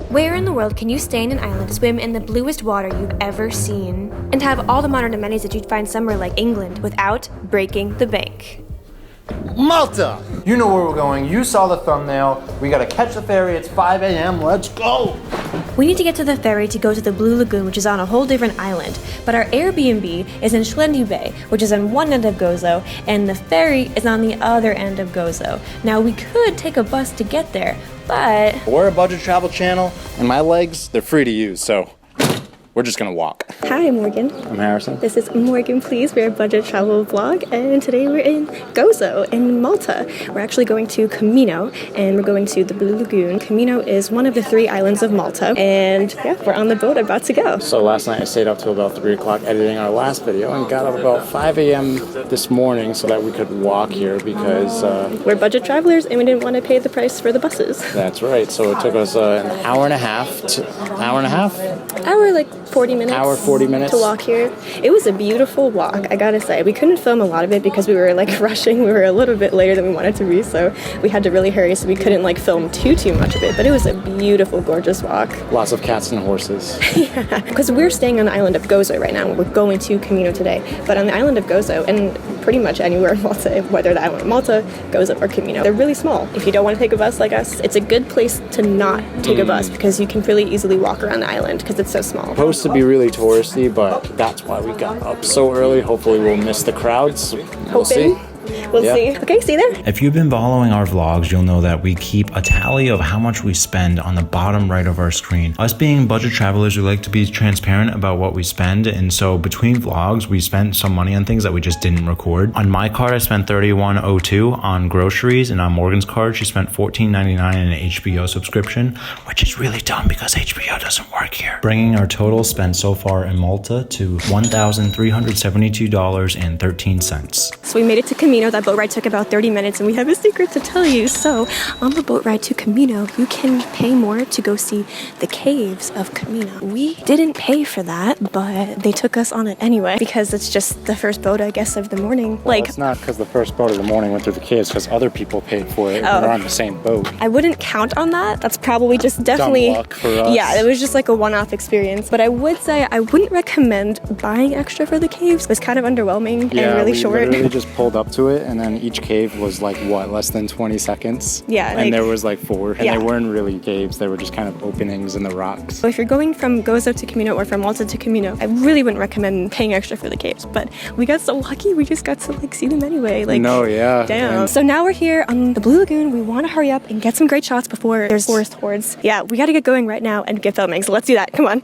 Where in the world can you stay in an island, swim in the bluest water you've ever seen, and have all the modern amenities that you'd find somewhere like England without breaking the bank? Malta! You know where we're going. You saw the thumbnail. We gotta catch the ferry. It's 5 a.m. Let's go! We need to get to the ferry to go to the Blue Lagoon, which is on a whole different island. But our Airbnb is in Schlendy Bay, which is on one end of Gozo, and the ferry is on the other end of Gozo. Now, we could take a bus to get there, but We're a budget travel channel, and my legs, they're free to use, so we're just gonna walk. Hi, Morgan. I'm Harrison. This is Morgan Please. We're a budget travel vlog, and today we're in Gozo in Malta. We're actually going to Comino, and we're going to the Blue Lagoon. Comino is one of the 3 islands of Malta, and yeah, we're on the boat about to go. So last night I stayed up till about 3 o'clock editing our last video and got up about 5 a.m. this morning so that we could walk here because We're budget travelers, and we didn't want to pay the price for the buses. that's right. So it took us an hour and a half Hour, like 40 minutes. Hour, 40 minutes. To walk here. It was a beautiful walk, I gotta say. We couldn't film a lot of it because we were like rushing. We were a little bit later than we wanted to be, so we had to really hurry, so we couldn't like film too much of it. But it was a beautiful, gorgeous walk. Lots of cats and horses. Yeah, because we're staying on the island of Gozo right now. We're going to Comino today. But on the island of Gozo, and pretty much anywhere in Malta, whether the island of Malta, Gozo, or Comino, they're really small. If you don't want to take a bus like us, it's a good place to not take a bus because you can really easily walk around the island because it's so small. Supposed to be really touristy, but that's why we got up so early. Hopefully we'll miss the crowds. We'll see. We'll see. Okay, see you there. If you've been following our vlogs, you'll know that we keep a tally of how much we spend on the bottom right of our screen. Us being budget travelers, we like to be transparent about what we spend, and so between vlogs, we spent some money on things that we just didn't record. On my card, I spent $31.02 on groceries, and on Morgan's card, she spent $14.99 in an HBO subscription, which is really dumb because HBO doesn't work here. Bringing our total spent so far in Malta to $1,372.13. So we made it to Comino. That boat ride took about 30 minutes, and we have a secret to tell you. So on the boat ride to Comino, you can pay more to go see the caves of Comino. We didn't pay for that, but they took us on it anyway because it's just the first boat, I guess, of the morning. Well, it's not because the first boat of the morning went through the caves, because other people paid for it. Oh. We're on the same boat. I wouldn't count on that. That's probably just definitely Dumb luck for us. Yeah, it was just like a one-off experience. But I would say I wouldn't recommend buying extra for the caves. It was kind of underwhelming and really short. We literally just pulled up to it, and then each cave was like what, less than 20 seconds? Yeah, and like, there was like 4, and yeah. they weren't really caves. They were just kind of openings in the rocks. So if you're going from Gozo to Comino or from Malta to Comino, I really wouldn't recommend paying extra for the caves. But we got so lucky, we just got to like see them anyway. Like, no, yeah. Damn. So now we're here on the Blue Lagoon. We want to hurry up and get some great shots before there's forest hordes. Yeah, we got to get going right now and get filming. So let's do that. Come on.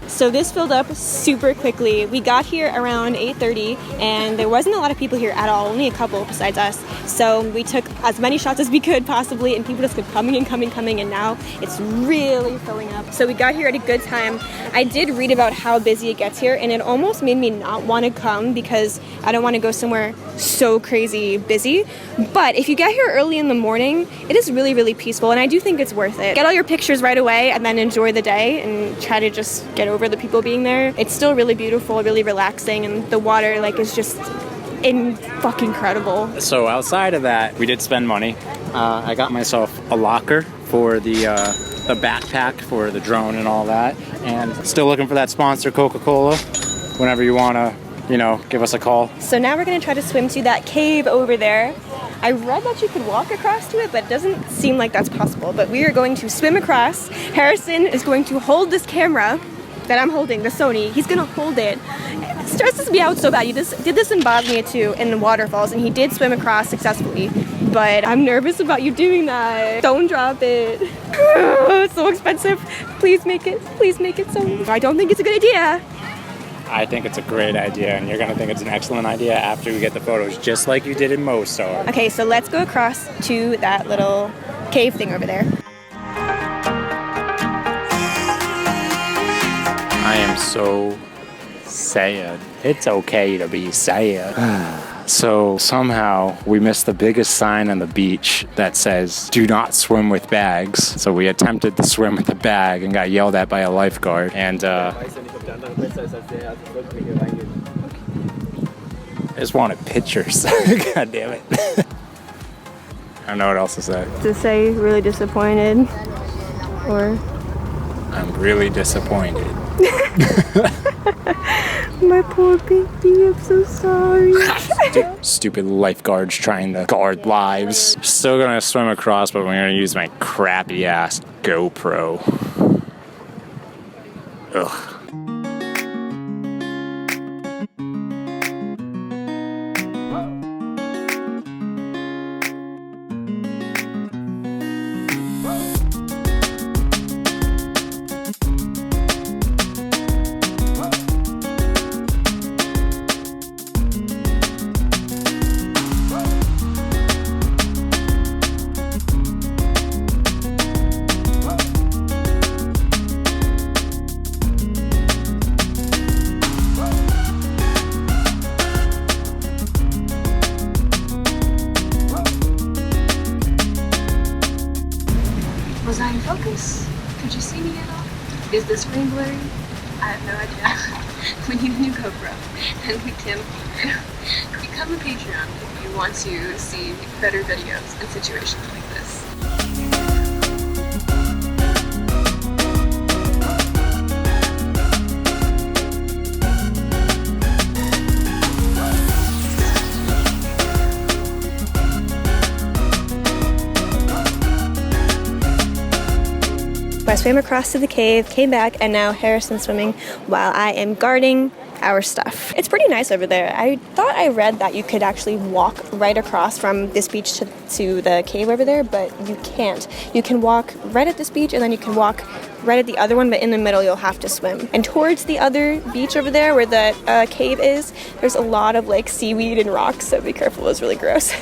So this filled up super quickly. We got here around 8:30 and there wasn't a lot of people here at all, only a couple besides us. So we took as many shots as we could possibly, and people just kept coming and coming, and now it's really filling up. So we got here at a good time. I did read about how busy it gets here, and it almost made me not want to come because I don't want to go somewhere so crazy busy. But if you get here early in the morning, it is really, really peaceful, and I do think it's worth it. Get all your pictures right away and then enjoy the day and try to just get over the people being there. It's still really beautiful, really relaxing, and the water like is just fucking incredible. So outside of that, we did spend money. I got myself a locker for the backpack for the drone and all that, and still looking for that sponsor, Coca-Cola. Whenever you want to, give us a call. So now we're gonna try to swim to that cave over there. I read that you could walk across to it, but it doesn't seem like that's possible. But we are going to swim across. Harrison is going to hold this camera that I'm holding, the Sony. He's gonna hold it stresses me out so bad. He just did this in Bosnia too, in the waterfalls, and he did swim across successfully. But I'm nervous about you doing that. Don't drop it. It's so expensive. Please make it. Please make it so. I don't think it's a good idea. I think it's a great idea, and you're gonna think it's an excellent idea after we get the photos, just like you did in Mostar. Okay, so let's go across to that little cave thing over there. I am so sad. It's okay to be sad. So somehow we missed the biggest sign on the beach that says, "Do not swim with bags." So we attempted to swim with the bag and got yelled at by a lifeguard. And I just wanted pictures. God damn it. I don't know what else to say. To say really disappointed, or I'm really disappointed. my poor baby, I'm so sorry. Stupid lifeguards trying to guard lives. Still gonna swim across, but we're gonna use my crappy ass GoPro. Ugh. Was I in focus? Could you see me at all? Is the screen blurry? I have no idea. We need a new GoPro, and we can't afford it. Become a Patreon if you want to see better videos in situations like this. I swam across to the cave, came back, and now Harrison's swimming while I am guarding our stuff. It's pretty nice over there. I thought I read that you could actually walk right across from this beach to the cave over there, but you can't. You can walk right at this beach, and then you can walk right at the other one, but in the middle you'll have to swim. And towards the other beach over there where the cave is, there's a lot of like seaweed and rocks, so be careful, it's really gross.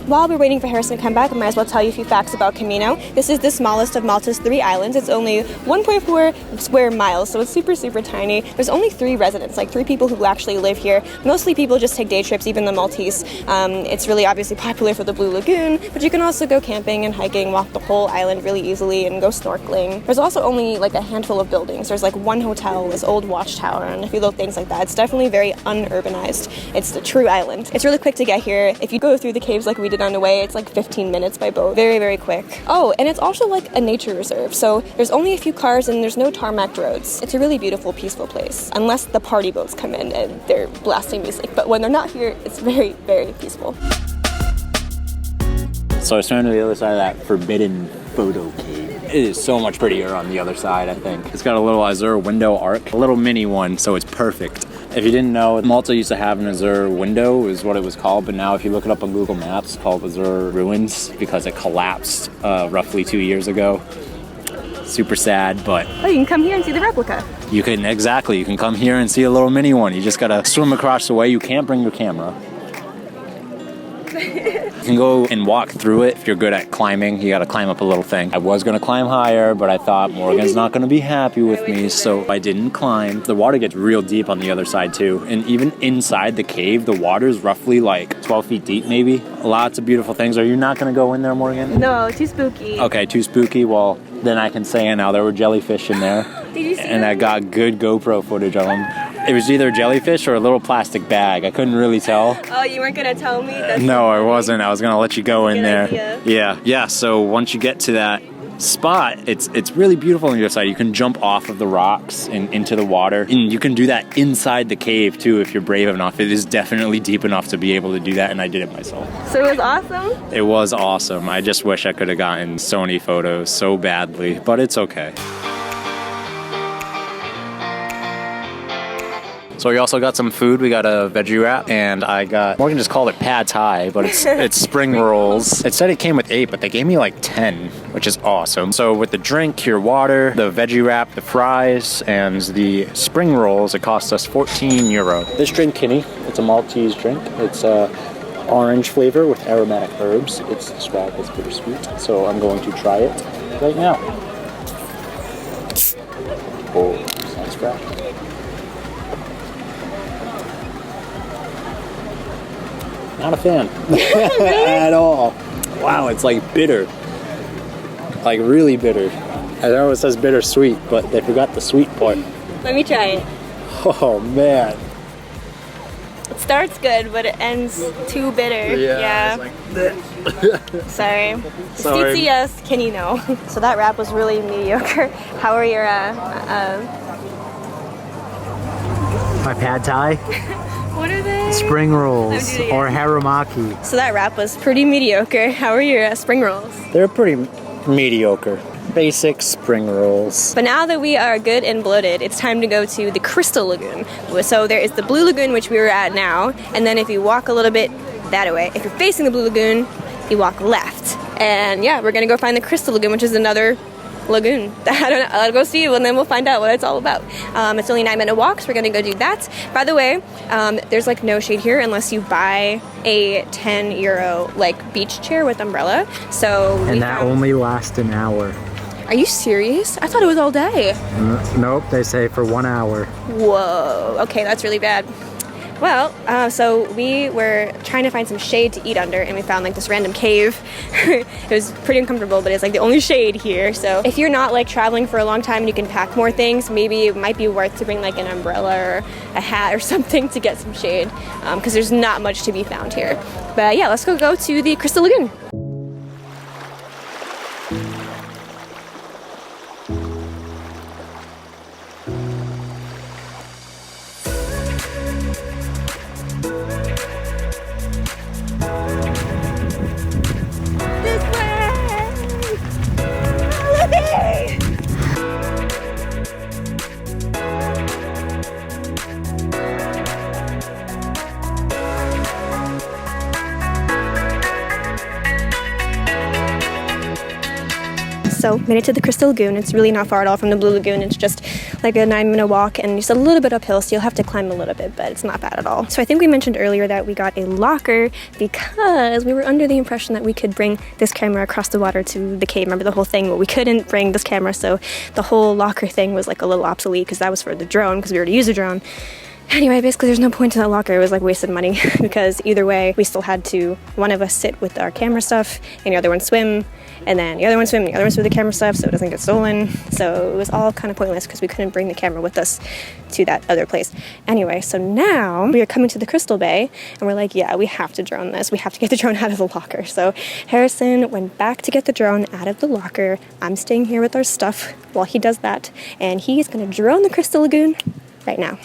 While we're waiting for Harrison to come back, I might as well tell you a few facts about Comino. This is the smallest of Malta's 3 islands. It's only 1.4 square miles, so it's super, super tiny. There's only 3 residents, like 3 people who actually live here. Mostly people just take day trips, even the Maltese. It's really obviously popular for the Blue Lagoon, but you can also go camping and hiking, walk the whole island really easily, and go snorkeling. There's also only like a handful of buildings. There's like 1 hotel, this old watchtower, and a few little things like that. It's definitely very unurbanized. It's the true island. It's really quick to get here. If you go through the caves like we did on the way, it's like 15 minutes by boat. Very, very quick. Oh, and it's also like a nature reserve, so there's only a few cars and there's no tarmac roads. It's a really beautiful, peaceful place, unless the party boats come in and they're blasting music, but when they're not here, it's very, very peaceful. So I swam to the other side of that forbidden photo cave. It is so much prettier on the other side, I think. It's got a little Azure window arc, a little mini one, so it's perfect. If you didn't know, Malta used to have an Azure window, is what it was called, but now if you look it up on Google Maps, it's called Azure Ruins because it collapsed roughly 2 years ago. Super sad, but... Oh, you can come here and see the replica. You can come here and see a little mini one. You just gotta swim across the way. You can't bring your camera. You can go and walk through it if you're good at climbing. You gotta climb up a little thing. I was gonna climb higher, but I thought Morgan's not gonna be happy with me, so I didn't climb. The water gets real deep on the other side too, and even inside the cave, the water's roughly like 12 feet deep maybe. Lots of beautiful things. Are you not gonna go in there, Morgan? No, too spooky. Okay, too spooky. Well, then I can say it now. There were jellyfish in there. Did you see And them? I got good GoPro footage of them. It was either jellyfish or a little plastic bag. I couldn't really tell. Oh, you weren't gonna tell me? That's No, I wasn't. I was gonna let you go in Good there. idea. Yeah. So once you get to that spot. It's really beautiful on the other side. You can jump off of the rocks and into the water, and you can do that inside the cave too if you're brave enough. It is definitely deep enough to be able to do that, and I did it myself. So it was awesome? It was awesome. I just wish I could have gotten Sony photos so badly, but it's okay. So we also got some food. We got a veggie wrap, and I got, Morgan just called it pad thai, but it's spring rolls. It said it came with 8, but they gave me like 10, which is awesome. So with the drink, your water, the veggie wrap, the fries, and the spring rolls, it cost us 14 euro. This drink, Kinney, it's a Maltese drink. It's orange flavor with aromatic herbs. It's described as bittersweet. So I'm going to try it right now. Oh, sounds fresh. Not a fan at all. Wow, it's like bitter, like really bitter. I know it says bittersweet, but they forgot the sweet part. Let me try it. Oh man. It starts good, but it ends too bitter. Yeah. Sorry. Sorry. CCS, can you know? So that wrap was really mediocre. How are your My pad thai, what are they? spring rolls, do it again. or haramaki. So that wrap was pretty mediocre. How are your spring rolls? They're pretty mediocre. Basic spring rolls. But now that we are good and bloated, it's time to go to the Crystal Lagoon. So there is the Blue Lagoon, which we were at now, and then if you walk a little bit that way, if you're facing the Blue Lagoon, you walk left. And yeah, we're gonna go find the Crystal Lagoon, which is another lagoon. I don't know, I'll go see you and then we'll find out what it's all about. It's only a 9-minute walk, so we're gonna go do that. By the way, there's like no shade here unless you buy a 10 euro like beach chair with umbrella. So And that only lasts an hour. Are you serious? I thought it was all day. Nope, they say for 1 hour. Whoa, okay, that's really bad. Well, so we were trying to find some shade to eat under, and we found like this random cave. It was pretty uncomfortable, but it's like the only shade here. So if you're not like traveling for a long time and you can pack more things, maybe it might be worth to bring like an umbrella or a hat or something to get some shade, because there's not much to be found here. But yeah, let's go to the Crystal Lagoon. So made it to the Crystal Lagoon. It's really not far at all from the Blue Lagoon. It's just like a 9-minute walk and just a little bit uphill, so you'll have to climb a little bit, but it's not bad at all. So I think we mentioned earlier that we got a locker because we were under the impression that we could bring this camera across the water to the cave. Remember the whole thing? Well, we couldn't bring this camera, so the whole locker thing was like a little obsolete because that was for the drone, because we already used a drone. Anyway, basically there's no point to that locker. It was like wasted money because either way we still had to, one of us sit with our camera stuff and the other one swim, and then the other one swim, the other one swim with the camera stuff so it doesn't get stolen. So it was all kind of pointless because we couldn't bring the camera with us to that other place. Anyway, so now we are coming to the Crystal Bay and we're like, yeah, we have to drone this. We have to get the drone out of the locker. So Harrison went back to get the drone out of the locker. I'm staying here with our stuff while he does that, and he's gonna drone the Crystal Lagoon right now.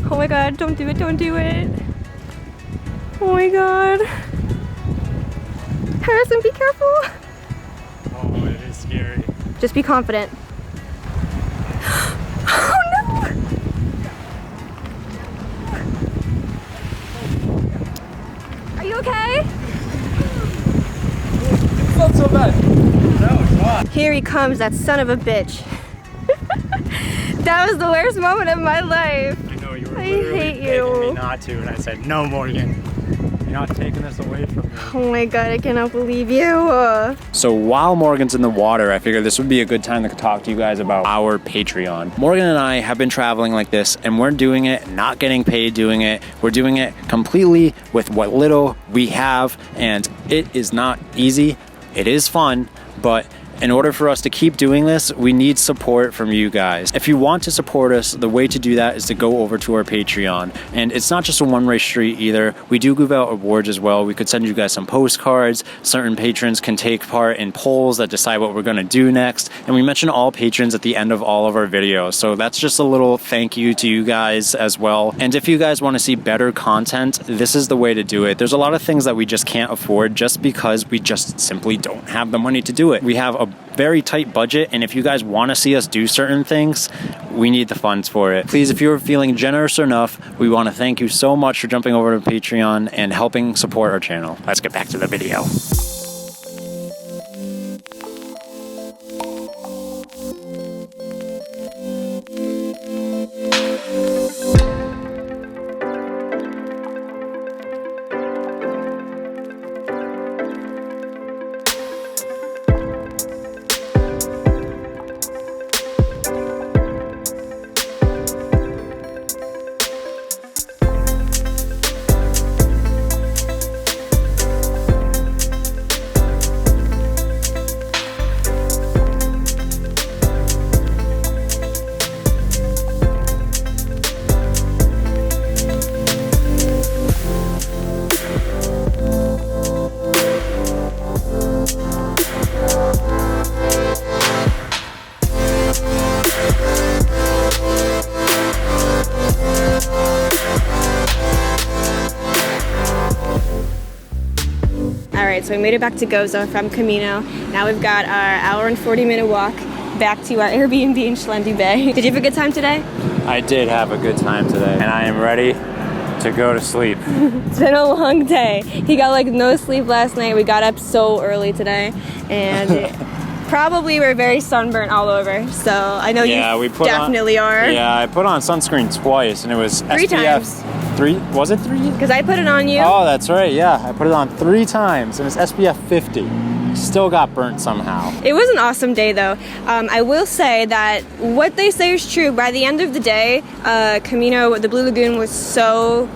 Oh my god, don't do it, don't do it. Oh my god. Harrison, be careful. Oh, it is scary. Just be confident. Oh no! Are you okay? It's not so bad. No, it's not. Here he comes, that son of a bitch. That was the worst moment of my life. I know, you were I literally hate begging me you. not to, and I said, no, Morgan. You're not taking this away from me. Oh my god, I cannot believe you. So while Morgan's in the water, I figured this would be a good time to talk to you guys about our Patreon. Morgan and I have been traveling like this, and we're doing it, not getting paid doing it. We're doing it completely with what little we have, and it is not easy. It is fun, but in order for us to keep doing this, we need support from you guys. If you want to support us, the way to do that is to go over to our Patreon. And it's not just a one-way street either. We do give out awards as well. We could send you guys some postcards. Certain patrons can take part in polls that decide what we're gonna do next. And we mention all patrons at the end of all of our videos. So that's just a little thank you to you guys as well. And if you guys wanna see better content, this is the way to do it. There's a lot of things that we just can't afford just because we just simply don't have the money to do it. We have a very tight budget, and if you guys want to see us do certain things, we need the funds for it. Please, if you're feeling generous enough, we want to thank you so much for jumping over to Patreon and helping support our channel. Let's get back to the video. So we made it back to Gozo from Comino. Now we've got our hour and 40-minute walk back to our Airbnb in Schlendy Bay. Did you have a good time today? I did have a good time today, and I am ready to go to sleep. It's been a long day. He got like no sleep last night. We got up so early today, and probably we're very sunburnt all over. So I know you definitely are. Yeah, I put on sunscreen twice, and it was 3 SPF. times. 3? Was it 3? Because I put it on you. Oh, that's right. Yeah, I put it on 3 times, and it's SPF 50. Still got burnt somehow. It was an awesome day though. I will say that what they say is true. By the end of the day, Comino, the Blue Lagoon was so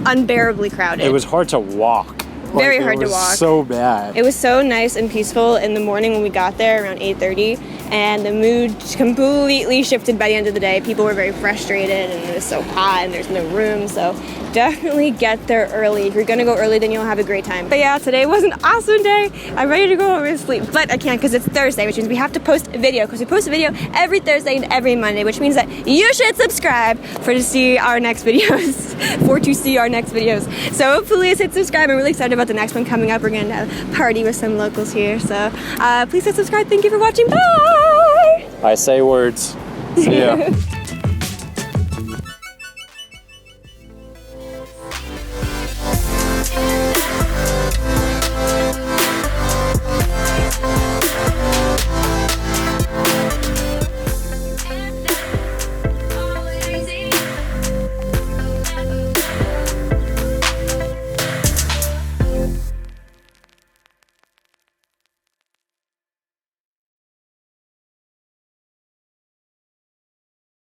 unbearably crowded. It was hard to walk. Very hard to walk. So bad. It was so nice and peaceful in the morning when we got there around 8:30, and the mood completely shifted by the end of the day. People were very frustrated, and it was so hot, and there's no room. So definitely get there early. If you're gonna go early, then you'll have a great time. But yeah, today was an awesome day. I'm ready to go home and sleep, but I can't because it's Thursday, which means we have to post a video, because we post a video every Thursday and every Monday, which means that you should subscribe to see our next videos. So please hit subscribe. I'm really excited about the next one coming up. We're gonna party with some locals here. So please hit subscribe. Thank you for watching. Bye. I say words. See ya.